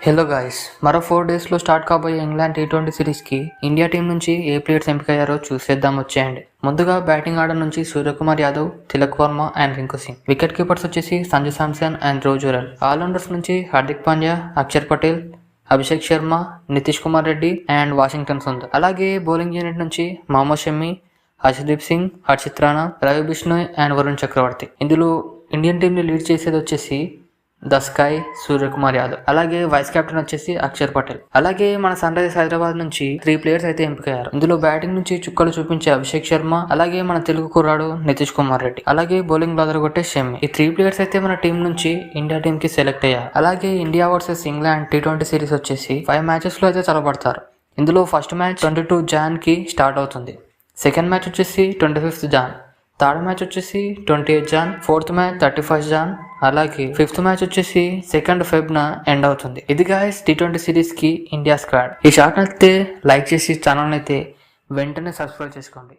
Hello guys, మరో 4 డేస్లో start కాబోయే ఇంగ్లాండ్ T20 సిరీస్కి ఇండియా టీం నుంచి ఏ ప్లేయర్స్ ఎంపికయ్యారో చూసేద్దాం వచ్చేయండి. ముందుగా బ్యాటింగ్ ఆర్డర్ నుంచి Suryakumar Yadav, Tilak Varma and Rinku Singh. Wicket keepers వచ్చేసి సంజు శాంసన్ అండ్ ధ్రువ్ జురెల్. ఆల్రౌండర్స్ నుంచి హార్దిక్ పాండ్యా, అక్షర్ పటేల్, అభిషేక్ శర్మ, నితీష్ కుమార్ రెడ్డి అండ్ వాషింగ్టన్ సుందర్. అలాగే బౌలింగ్ యూనిట్ నుంచి మహమ్మద్ షమి, హర్షదీప్ సింగ్, హర్షిత్ రాణా, రవి బిష్ణోయ్ అండ్ వరుణ్ చక్రవర్తి. ఇందులో ఇండియన్ టీంని లీడ్ చేసేది వచ్చేసి ద స్కై సూర్యకుమార్ యాదవ్. అలాగే వైస్ కెప్టెన్ వచ్చేసి అక్షర్ పటేల్. అలాగే మన సన్ రైజర్స్ హైదరాబాద్ నుంచి 3 ప్లేయర్స్ అయితే ఎంపికయ్యారు. ఇందులో బ్యాటింగ్ నుంచి చుక్కలు చూపించే అభిషేక్ శర్మ, అలాగే మన తెలుగు కుర్రాడు నితీష్ కుమార్ రెడ్డి, అలాగే బౌలింగ్ బ్లదర్ కొట్టే షమి. ఈ 3 ప్లేయర్స్ అయితే మన టీం నుంచి ఇండియా టీం కి సెలెక్ట్ అయ్యారు. అలాగే India versus England T20 series వచ్చేసి 5 మ్యాచెస్ లో అయితే తలపడతారు. ఇందులో ఫస్ట్ మ్యాచ్ 22 జాన్ కి స్టార్ట్ అవుతుంది. సెకండ్ మ్యాచ్ వచ్చేసి 25th జాన్, థర్డ్ మ్యాచ్ వచ్చేసి 28 Jan, fourth match 31st Jan, అలాగే ఫిఫ్త్ మ్యాచ్ వచ్చేసి 2nd ఫెబ్న ఎండ్ అవుతుంది. ఇది గాయస్ T20 సిరీస్ కి ఇండియా స్క్వాడ్. ఈ షాట్ అయితే లైక్ చేసి ఛానల్ అయితే వెంటనే సబ్స్క్రైబ్ చేసుకోండి.